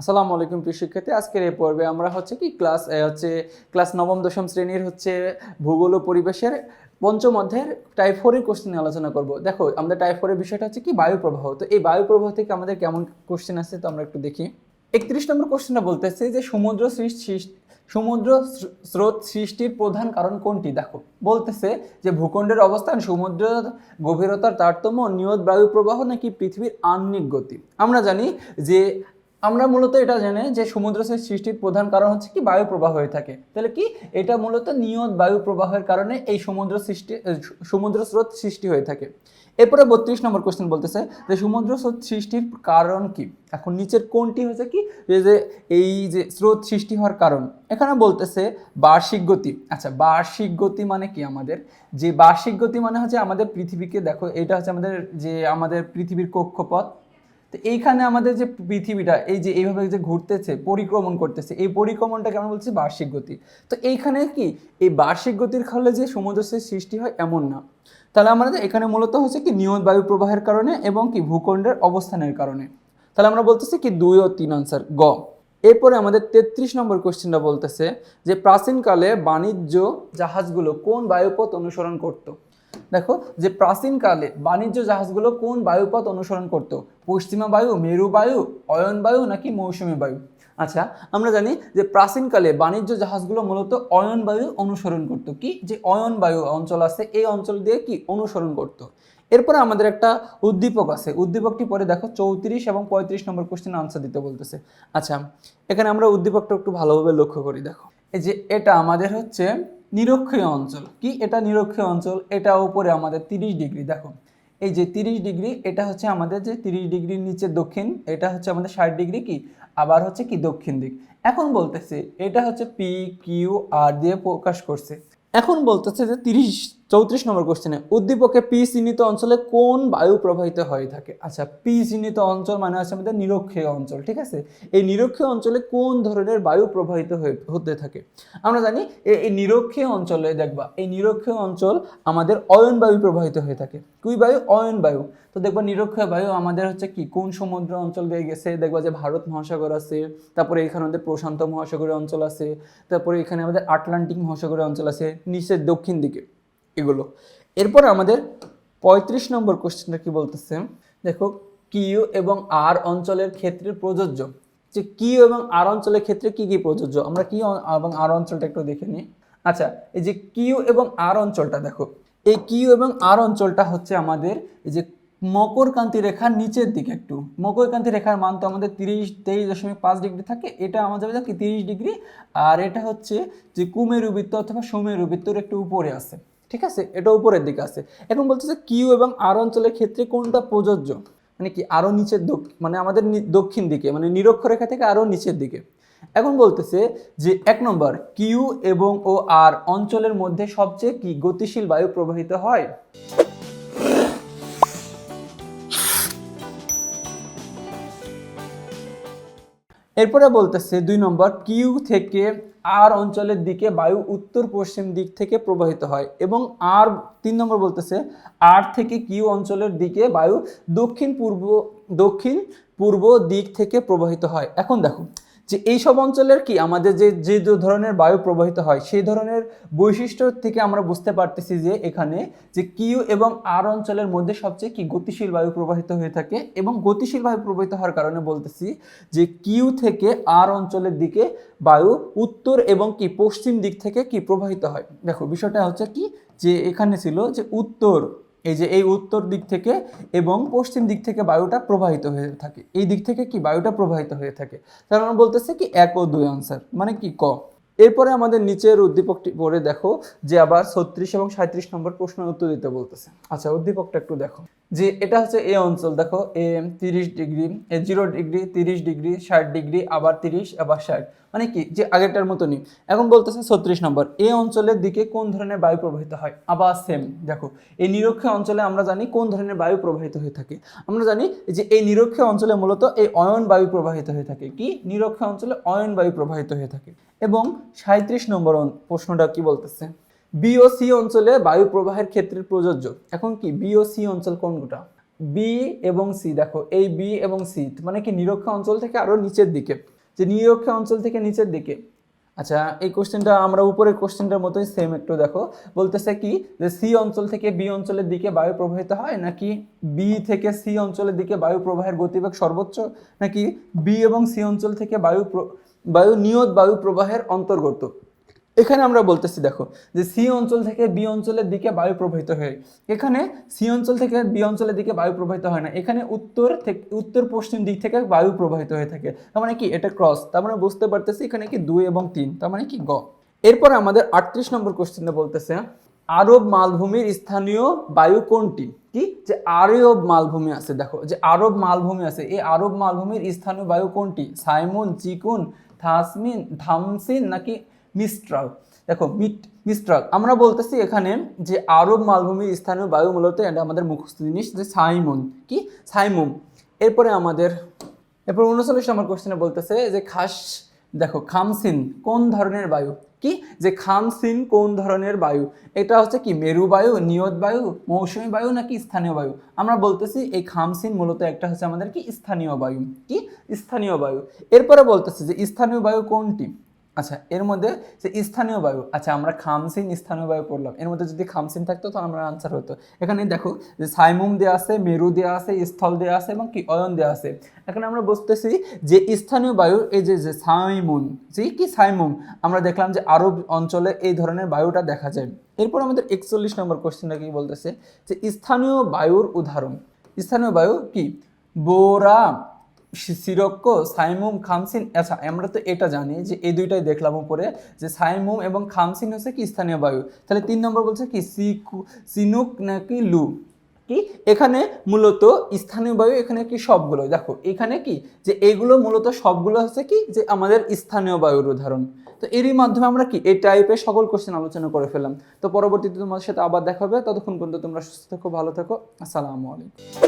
আসসালামু আলাইকুম প্রিয় শিক্ষার্থী। আজকের এই পর্বে আমরা ক্লাস নবম দশম শ্রেণীর ভূগোল ও পরিবেশের পঞ্চম অধ্যায়ের টাইপ 4 এর কোশ্চেন নিয়ে আলোচনা করব। দেখো, আমাদের টাইপ 4 এর বিষয়টা হচ্ছে কি বায়ু প্রবাহ। তো এই বায়ু প্রবাহ থেকে আমাদের কেমন কোশ্চেন আছে তো আমরা একটু দেখি। 31 নম্বর কোশ্চেনটা বলতেছে যে সমুদ্র স্রোত সৃষ্টির প্রধান কারণ কোনটি। দেখো, বলতেছে যে ভূখণ্ডের অবস্থান, সমুদ্র গভীরতার তারতম্য, নিয়ত বায়ু প্রবাহ নাকি পৃথিবীর আহ্নিক গতি। আমরা জানি যে আমরা মূলত এটা জানি যে সমুদ্র সৃষ্টির প্রধান কারণ হচ্ছে কি বায়ু প্রবাহ হয়ে থাকে। তাহলে কি এটা মূলত নিয়ত বায়ু প্রবাহের কারণে এই সমুদ্র স্রোত সৃষ্টি হয়ে থাকে। এরপরে 32 নম্বর কোশ্চেন বলতেছে যে সমুদ্র স্রোত সৃষ্টির কারণ কি। এখন নিচের কোনটি হচ্ছে কি যে এই যে স্রোত সৃষ্টি হওয়ার কারণ। এখানে বলতেছে বার্ষিক গতি। আচ্ছা, বার্ষিক গতি মানে কি? বার্ষিক গতি মানে হচ্ছে আমাদের পৃথিবীকে, দেখো এটা হচ্ছে আমাদের পৃথিবীর কক্ষপথ। তো এইখানে আমাদের যে পৃথিবীটা এইভাবে যে ঘুরতেছে, পরিক্রমণ করতেছে, এই পরিক্রমণটাকে আমরা বলছি বার্ষিক গতি। তো এইখানে কি এই বার্ষিক গতির ফলে যে সমুদ্র সৃষ্টি হয় এমন না। তাহলে আমাদের এখানে মূলত হচ্ছে কি নিয়ত বায়ু প্রবাহের কারণে এবং কি ভূখণ্ডের অবস্থানের কারণে। তাহলে আমরা বলতেছি কি 2 ও 3 আনসার গ। এরপরে আমাদের 33 নম্বর কোশ্চেনটা বলতেছে যে প্রাচীনকালে বাণিজ্য জাহাজগুলো কোন বায়ুপথ অনুসরণ করত। দেখো, যে প্রাচীনকালে বাণিজ্য জাহাজগুলো কোন বায়ুপথ অনুসরণ করত? পশ্চিমা বায়ু, মেরু বায়ু, অয়ন বায়ু নাকি মৌসুমী বায়ু? আচ্ছা, আমরা জানি যে প্রাচীনকালে বাণিজ্য জাহাজগুলো মূলত অয়ন বায়ু অনুসরণ করত। কি যে অয়ন বায়ু অঞ্চল আছে, এই অঞ্চল দিয়ে কি অনুসরণ করত। এরপরে আমাদের একটা উদ্দীপক আছে, উদ্দীপকটি পরে দেখো 34 এবং 35 নম্বর কোশ্চেন আনসার দিতে বলতেছে। আচ্ছা, এখানে আমরা উদ্দীপকটা একটু ভালোভাবে লক্ষ্য করি। দেখো, এই যে এটা আমাদের হচ্ছে নিরক্ষীয় অঞ্চল। কি এটা নিরক্ষীয় অঞ্চল? এটা উপরে আমাদের 30 ডিগ্রি। দেখো, এই যে 30 ডিগ্রি, এটা হচ্ছে আমাদের যে 30 ডিগ্রির নিচে দক্ষিণ, এটা হচ্ছে আমাদের 60 ডিগ্রি কি আবার হচ্ছে কি দক্ষিণ দিক। এখন বলতেছে এটা হচ্ছে পি কিউ আর দিয়ে প্রকাশ করছে। এখন বলতেছে যে 34 নম্বর কোশ্চেনে উদ্দীপকে পি চিহ্নিত অঞ্চলে কোন বায়ু প্রবাহিত হয়ে থাকে। আচ্ছা, পি চিহ্নিত অঞ্চল মানে হচ্ছে আমাদের নিরক্ষীয় অঞ্চল। ঠিক আছে, এই নিরক্ষীয় অঞ্চলে কোন ধরনের বায়ু প্রবাহিত হতে থাকে। আমরা জানি এই নিরক্ষীয় অঞ্চলে দেখবা, এই নিরক্ষীয় অঞ্চল আমাদের অয়ন বায়ু প্রবাহিত হয়ে থাকে। কুই বায়ু? অয়ন বায়ু। তো দেখবা নিরক্ষীয় বায়ু আমাদের হচ্ছে কি কোন সমুদ্র অঞ্চল দিয়ে গেছে। দেখবা যে ভারত মহাসাগর আছে, তারপরে এখানে আমাদের প্রশান্ত মহাসাগরীয় অঞ্চল আছে, তারপরে এখানে আমাদের আটলান্টিক মহাসাগরীয় অঞ্চল আছে নিচের দক্ষিণ দিকে এগুলো। এরপর আমাদের 35 নম্বর কোশ্চেনটা কি বলতেছে, দেখো কিউ এবং আর অঞ্চলের ক্ষেত্রে প্রযোজ্য। যে কিউ এবং আর অঞ্চলের ক্ষেত্রে কি কি প্রযোজ্য, আমরা কিউ এবং আর অঞ্চলটা একটু দেখে নিই। আচ্ছা, এই যে কিউ এবং আর অঞ্চলটা, দেখো এই কিউ এবং আর অঞ্চলটা হচ্ছে আমাদের এই যে মকরকান্তি রেখার নিচের দিকে। একটু মকরকান্তি রেখার মান তো আমাদের 23.5 ডিগ্রি থাকে, এটা আমাদের কি 30 ডিগ্রি। আর এটা হচ্ছে যে কুমেরু বৃত্ত অথবা সুমেরু বৃত্তর একটু উপরে আছে। ঠিক আছে, এটা উপরের দিকে আছে। এখন বলতেছে কিউ এবং আর অঞ্চলের ক্ষেত্রে কোনটা প্রযোজ্য, মানে কি আরো নিচের মানে আমাদের দক্ষিণ দিকে, মানে নিরক্ষরেখা থেকে আরো নিচের দিকে। এখন বলতেছে যে 1 নম্বর কিউ এবং ও আর অঞ্চলের মধ্যে সবচেয়ে কি গতিশীল বায়ু প্রবাহিত হয়। এরপরে বলতেছে 2 নম্বর কিউ থেকে আর অঞ্চলের দিকে বায়ু উত্তর পশ্চিম দিক থেকে প্রবাহিত হয় এবং আর 3 নম্বর বলতেছে আর থেকে কিউ অঞ্চলের দিকে বায়ু দক্ষিণ পূর্ব দিক থেকে প্রবাহিত হয়। এখন দেখো যে এইসব অঞ্চলের কি আমাদের যে ধরনের বায়ু প্রবাহিত হয় সেই ধরনের বৈশিষ্ট্য থেকে আমরা বুঝতে পারতেছি যে এখানে যে কিউ এবং আর অঞ্চলের মধ্যে সবচেয়ে কি গতিশীল বায়ু প্রবাহিত হয়ে থাকে। এবং গতিশীল বায়ু প্রবাহিত হওয়ার কারণে বলতেছি যে কিউ থেকে আর অঞ্চলের দিকে বায়ু উত্তর এবং কি পশ্চিম দিক থেকে কি প্রবাহিত হয়। দেখো বিষয়টা হচ্ছে কি যে এখানে ছিল যে উত্তর, এই উত্তর দিক থেকে এবং পশ্চিম দিক থেকে বায়ুটা প্রবাহিত হয়ে থাকে, এই দিক থেকে কি বায়ুটা প্রবাহিত হয়ে থাকে। তার মানে বলতেছে কি 1 ও 2 আনসার, মানে কি ক। এরপরে আমাদের নিচের উদ্দীপকটি পড়ে দেখো যে আবার 36 এবং 37 নম্বর প্রশ্নের উত্তর দিতে বলতেছে। আচ্ছা, উদ্দীপকটা একটু দেখো যে এটা হচ্ছে এ অঞ্চল। দেখো এ 30 ডিগ্রি, এ 0 ডিগ্রি, 30 ডিগ্রি, 60 ডিগ্রি, আবার 30, আবার 60, মানে কি যে আগেরটার মতনই। এখন বলতেছে 36 নম্বর এ অঞ্চলের দিকে কোন ধরনের বায়ু প্রবাহিত হয়। আবার সেম, দেখো এই নিরক্ষীয় অঞ্চলে আমরা জানি কোন ধরনের বায়ু প্রবাহিত হয়ে থাকে। আমরা জানি যে এই নিরক্ষীয় অঞ্চলে মূলত এই অয়ন বায়ু প্রবাহিত হয়ে থাকে। কি নিরক্ষীয় অঞ্চলে অয়ন বায়ু প্রবাহিত হয়ে থাকে। এবং 37 নম্বর প্রশ্নটা কি বলতেছে, বি ও সি অঞ্চলে বায়ু প্রবাহের ক্ষেত্রে প্রযোজ্য। এখন কি বি ও সি অঞ্চল কোনটা? বি এবং সি, দেখো এই বি এবং সি মানে কি নিরক্ষীয় অঞ্চল থেকে আরো নিচের দিকে, যে নিরক্ষীয় অঞ্চল থেকে নিচের দিকে। আচ্ছা এই কোশ্চেনটা আমরা উপরের কোশ্চেনটার মতোই সেম, একটু দেখো বলতেছে কি যে সি অঞ্চল থেকে বি অঞ্চলের দিকে বায়ু প্রবাহিত হয়, নাকি বি থেকে সি অঞ্চলের দিকে বায়ু প্রবাহের গতিবেগ সর্বোচ্চ, নাকি বি এবং সি অঞ্চল থেকে বায়ু নিয়ত বায়ু প্রবাহের অন্তর্গত। এখানে আমরা বলতেছি দেখো যে সি অঞ্চল থেকে বি অঞ্চলের দিকে বায়ু প্রবাহিত হয়, এখানে সি অঞ্চল থেকে বি অঞ্চলের দিকে বায়ু প্রবাহিত হয় না, এখানে উত্তর পশ্চিম দিক থেকে বায়ু প্রবাহিত হয়ে থাকে। তার মানে কি এটা ক্রস, তার মানে বুঝতে পারতেছি এখানে কি 2 এবং 3, তার মানে কি গ। এরপর আমাদের 38 নম্বর কোশ্চেনে বলতেছে আরব মালভূমির স্থানীয় বায়ু কোনটি? কি যে আরব মালভূমি আছে, দেখো যে আরব মালভূমি আছে, এই আরব মালভূমির স্থানীয় বায়ু কোনটি? সাইমুন, চিকুন, থামসিন নাকি মিস্ট্রাল? দেখো মিস্ট্রাল। আমরা বলতেছি এখানে যে আরব মালভূমির স্থানীয় বায়ু মূলত এটা আমাদের মুখস্থ জিনিস, যে সাইমুন, কি সাইমুম। এরপর 39 নম্বর কোশ্চেনে বলতেছে যে দেখো খামসিন কোন ধরনের বায়ু? কি যে খামসিন কোন ধরনের বায়ু? এটা হচ্ছে কি মেরু বায়ু, নিয়ত বায়ু, মৌসুমী বায়ু নাকি স্থানীয় বায়ু? আমরা বলতেছি এই খামসিন মূলত একটা হচ্ছে আমাদের কি স্থানীয় বায়ু, কি স্থানীয় বায়ু। এরপরে বলতেছে যে স্থানীয় বায়ু কোনটি? আচ্ছা এর মধ্যে যে স্থানীয় বায়ু, আচ্ছা আমরা খামসিন স্থানীয় বায়ু পড়লাম, এর মধ্যে যদি খামসিন থাকতো তো আমরা আনসার হতো। এখানে দেখো যে সাইমুম দেওয়া আছে, মেরু দেওয়া আছে, স্থল দেওয়া আছে এবং কি অয়ন দেওয়া আছে। এখানে আমরা বুঝতেছি যে স্থানীয় বায়ু এই যে সাইমুম, যে কি সাইমুম, আমরা দেখলাম যে আরব অঞ্চলে এই ধরনের বায়ুটা দেখা যায়। এরপর আমাদের 41 নম্বর কোশ্চেনটা কি বলতেছে যে স্থানীয় বায়ুর উদাহরণ। স্থানীয় বায়ু কি বোরা, সিরক্ক, সাইমুম, খামসিন। আচ্ছা আমরা তো এটা জানি যে এই দুইটাই দেখলাম উপরে যে সাইমুম এবং খামসিন হচ্ছে কি স্থানীয় বায়ু। তাহলে 3 নম্বর বলছে কি সিনুক নাকি লু? কি এখানে মূলত স্থানীয় বায়ু, এখানে কি সবগুলো, দেখো এখানে কি যে এগুলো মূলত সবগুলো হচ্ছে কি যে আমাদের স্থানীয় বায়ুর উদাহরণ। তো এরই মাধ্যমে আমরা কি এই টাইপের সকল কোশ্চেন আলোচনা করে ফেললাম। তো পরবর্তীতে তোমার সাথে আবার দেখা হবে, ততক্ষণ পর্যন্ত তোমরা সুস্থ থেকো, ভালো থেকো, আসসালামু আলাইকুম।